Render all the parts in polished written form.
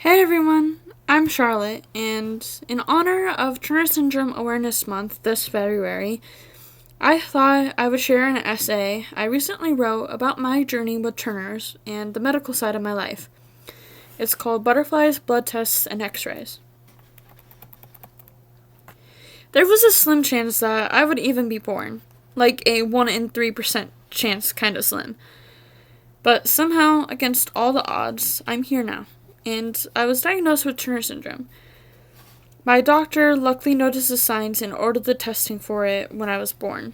Hey everyone, I'm Charlotte, and in honor of Turner Syndrome Awareness Month this February, I thought I would share an essay I recently wrote about my journey with Turner's and the medical side of my life. It's called Butterflies, Blood Tests, and X-Rays. There was a slim chance that I would even be born, like a 1 in 3% chance kind of slim. But somehow, against all the odds, I'm here now, and I was diagnosed with Turner syndrome. My doctor luckily noticed the signs and ordered the testing for it when I was born.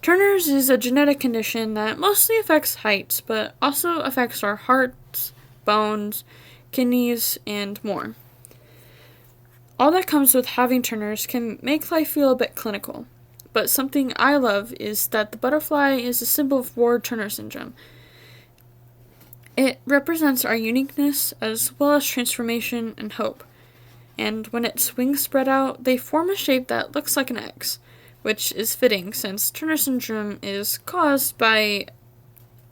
Turner's is a genetic condition that mostly affects height, but also affects our hearts, bones, kidneys, and more. All that comes with having Turner's can make life feel a bit clinical, but something I love is that the butterfly is a symbol for Turner syndrome. It represents our uniqueness as well as transformation and hope. And when its wings spread out, they form a shape that looks like an X, which is fitting since Turner syndrome is caused by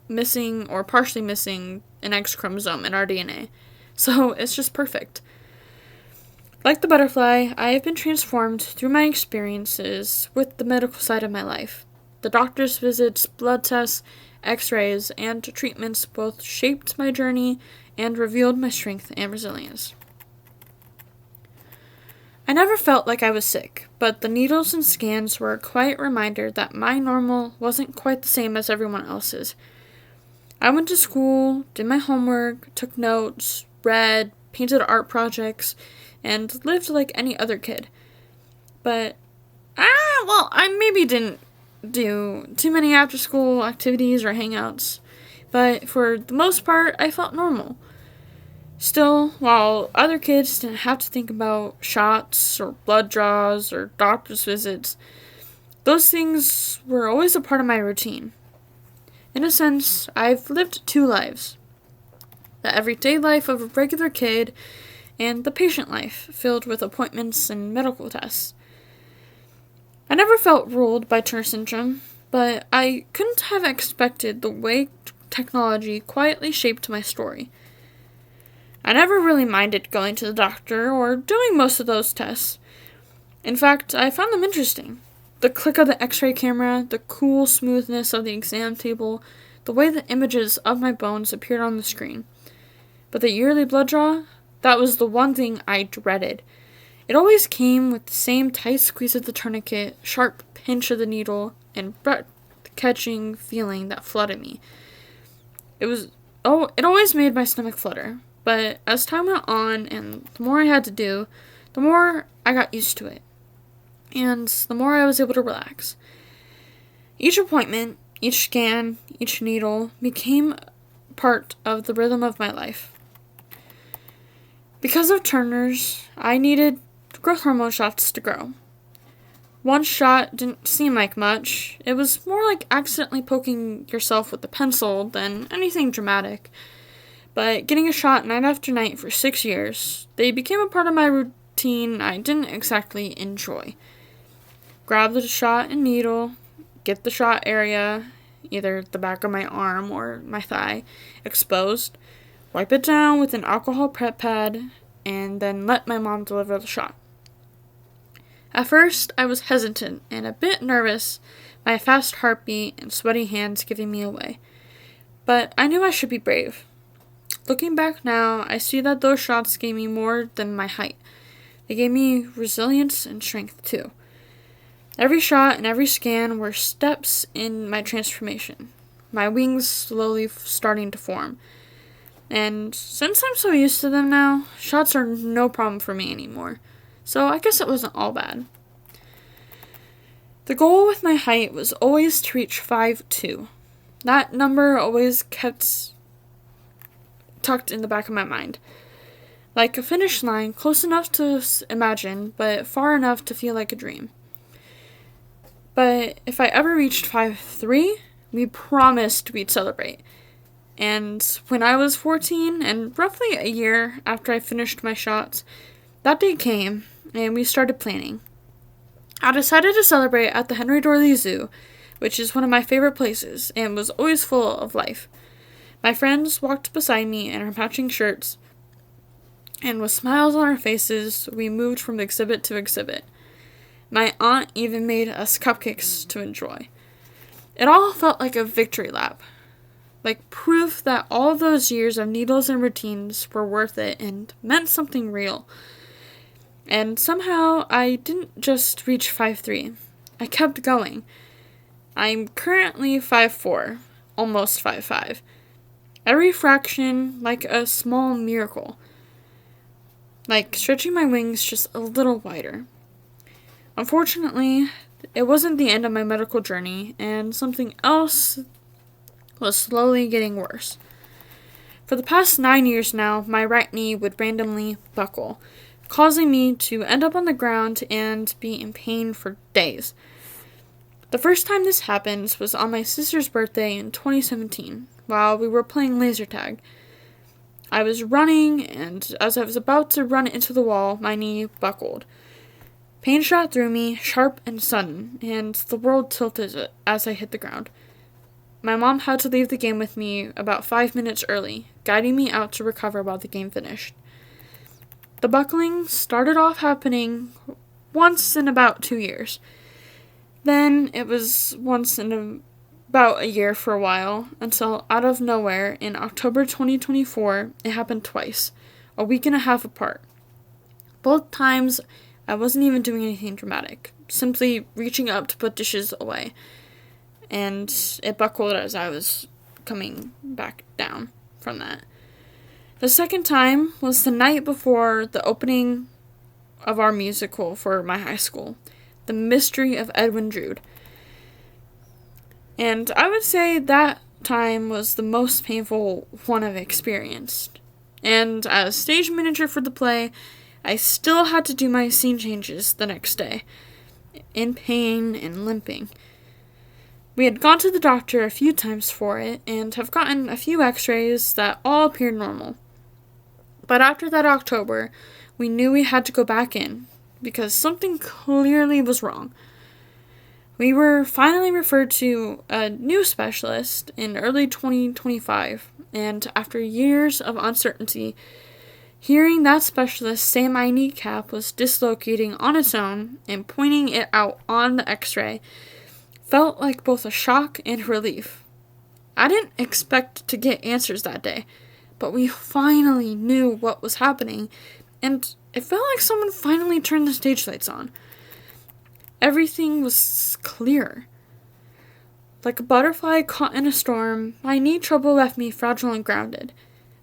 missing or partially missing an X chromosome in our DNA. So it's just perfect. Like the butterfly, I have been transformed through my experiences with the medical side of my life. The doctor's visits, blood tests, X-rays, and treatments both shaped my journey and revealed my strength and resilience. I never felt like I was sick, but the needles and scans were a quiet reminder that my normal wasn't quite the same as everyone else's. I went to school, did my homework, took notes, read, painted art projects, and lived like any other kid. But, I maybe didn't do too many after-school activities or hangouts, but for the most part, I felt normal. Still, while other kids didn't have to think about shots or blood draws or doctor's visits, those things were always a part of my routine. In a sense, I've lived two lives. The everyday life of a regular kid and the patient life, filled with appointments and medical tests. I never felt ruled by Turner syndrome, but I couldn't have expected the way technology quietly shaped my story. I never really minded going to the doctor or doing most of those tests. In fact, I found them interesting. The click of the x-ray camera, the cool smoothness of the exam table, the way the images of my bones appeared on the screen. But the yearly blood draw, that was the one thing I dreaded. It always came with the same tight squeeze of the tourniquet, sharp pinch of the needle, and breath-catching feeling that flooded me. It always made my stomach flutter, but as time went on and the more I had to do, the more I got used to it, and the more I was able to relax. Each appointment, each scan, each needle became part of the rhythm of my life. Because of Turner's, I needed growth hormone shots to grow. One shot didn't seem like much. It was more like accidentally poking yourself with a pencil than anything dramatic. But getting a shot night after night for 6 years, they became a part of my routine I didn't exactly enjoy. Grab the shot and needle, get the shot area, either the back of my arm or my thigh, exposed, wipe it down with an alcohol prep pad, and then let my mom deliver the shot. At first, I was hesitant and a bit nervous, my fast heartbeat and sweaty hands giving me away. But I knew I should be brave. Looking back now, I see that those shots gave me more than my height. They gave me resilience and strength, too. Every shot and every scan were steps in my transformation, my wings slowly starting to form. And since I'm so used to them now, shots are no problem for me anymore. So I guess it wasn't all bad. The goal with my height was always to reach 5'2". That number always kept tucked in the back of my mind. Like a finish line, close enough to imagine, but far enough to feel like a dream. But if I ever reached 5'3", we promised we'd celebrate. And when I was 14, and roughly a year after I finished my shots, that day came, and we started planning. I decided to celebrate at the Henry Dorley Zoo, which is one of my favorite places, and was always full of life. My friends walked beside me in our matching shirts, and with smiles on our faces, we moved from exhibit to exhibit. My aunt even made us cupcakes to enjoy. It all felt like a victory lap, like proof that all those years of needles and routines were worth it and meant something real. And somehow I didn't just reach 5'3". I kept going. I'm currently 5'4", almost 5'5". Every fraction like a small miracle. Like stretching my wings just a little wider. Unfortunately, it wasn't the end of my medical journey, and something else was slowly getting worse. For the past 9 years now, my right knee would randomly buckle, causing me to end up on the ground and be in pain for days. The first time this happened was on my sister's birthday in 2017, while we were playing laser tag. I was running, and as I was about to run into the wall, my knee buckled. Pain shot through me, sharp and sudden, and the world tilted as I hit the ground. My mom had to leave the game with me about 5 minutes early, guiding me out to recover while the game finished. The buckling started off happening once in about 2 years. Then it was once in about a year for a while, until out of nowhere, in October 2024, it happened twice, a week and a half apart. Both times, I wasn't even doing anything dramatic, simply reaching up to put dishes away, and it buckled as I was coming back down from that. The second time was the night before the opening of our musical for my high school, The Mystery of Edwin Drood. And I would say that time was the most painful one I've experienced. And as stage manager for the play, I still had to do my scene changes the next day, in pain and limping. We had gone to the doctor a few times for it, and have gotten a few x-rays that all appeared normal. But after that October, we knew we had to go back in, because something clearly was wrong. We were finally referred to a new specialist in early 2025, and after years of uncertainty, hearing that specialist say my kneecap was dislocating on its own and pointing it out on the x-ray felt like both a shock and relief. I didn't expect to get answers that day, but we finally knew what was happening, and it felt like someone finally turned the stage lights on. Everything was clear. Like a butterfly caught in a storm, my knee trouble left me fragile and grounded,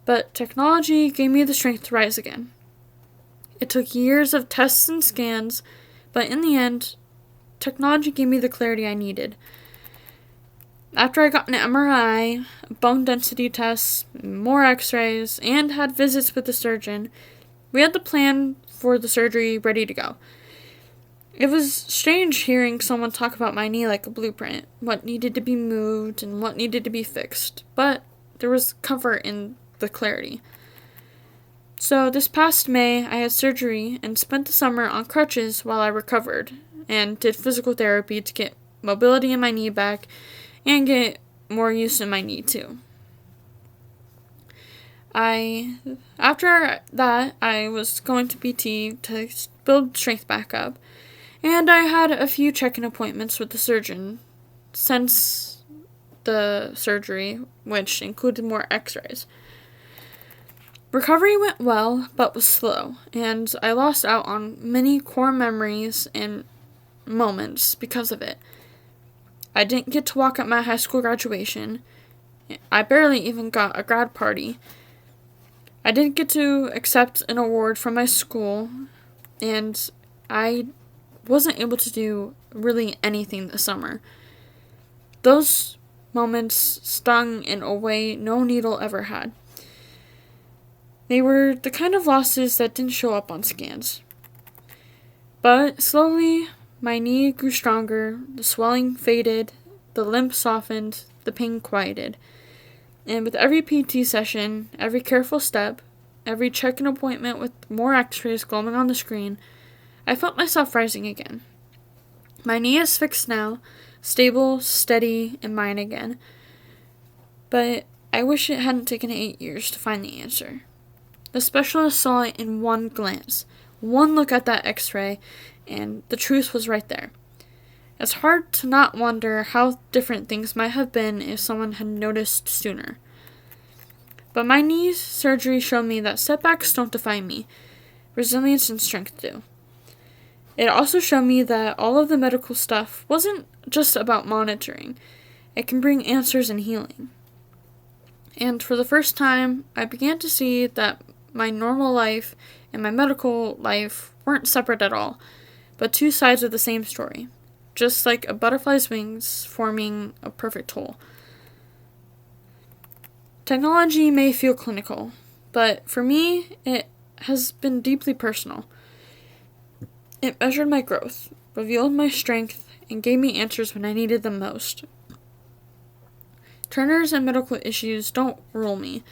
but technology gave me the strength to rise again. It took years of tests and scans, but in the end, technology gave me the clarity I needed. After I got an MRI, bone density tests, more x-rays, and had visits with the surgeon, we had the plan for the surgery ready to go. It was strange hearing someone talk about my knee like a blueprint, what needed to be moved and what needed to be fixed, but there was comfort in the clarity. So this past May, I had surgery and spent the summer on crutches while I recovered, and did physical therapy to get mobility in my knee back and get more use in my knee too. After that, I was going to PT to build strength back up, and I had a few check-in appointments with the surgeon since the surgery, which included more x-rays. Recovery went well, but was slow, and I lost out on many core memories and moments because of it. I didn't get to walk at my high school graduation. I barely even got a grad party. I didn't get to accept an award from my school, and I wasn't able to do really anything this summer. Those moments stung in a way no needle ever had. They were the kind of losses that didn't show up on scans. But slowly, my knee grew stronger, the swelling faded, the limp softened, the pain quieted. And with every PT session, every careful step, every check-in appointment with more x-rays glowing on the screen, I felt myself rising again. My knee is fixed now, stable, steady, and mine again. But I wish it hadn't taken 8 years to find the answer. The specialist saw it in one glance. One look at that x-ray, and the truth was right there. It's hard to not wonder how different things might have been if someone had noticed sooner. But my knee surgery showed me that setbacks don't define me. Resilience and strength do. It also showed me that all of the medical stuff wasn't just about monitoring. It can bring answers and healing. And for the first time, I began to see that my normal life and my medical life weren't separate at all, but two sides of the same story, just like a butterfly's wings forming a perfect whole. Technology may feel clinical, but for me, it has been deeply personal. It measured my growth, revealed my strength, and gave me answers when I needed them most. Turners and medical issues don't rule me,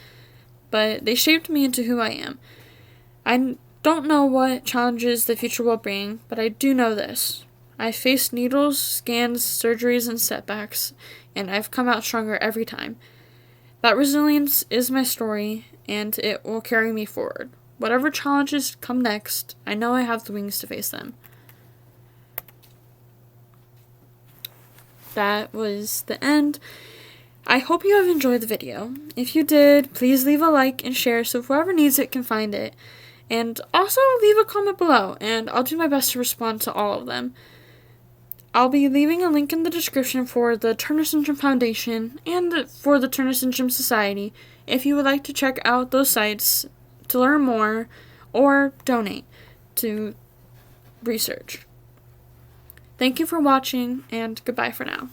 but they shaped me into who I am. I don't know what challenges the future will bring, but I do know this. I've faced needles, scans, surgeries, and setbacks, and I've come out stronger every time. That resilience is my story, and it will carry me forward. Whatever challenges come next, I know I have the wings to face them. That was the end. I hope you have enjoyed the video. If you did, please leave a like and share so whoever needs it can find it. And also leave a comment below, and I'll do my best to respond to all of them. I'll be leaving a link in the description for the Turner Syndrome Foundation and for the Turner Syndrome Society if you would like to check out those sites to learn more or donate to research. Thank you for watching, and goodbye for now.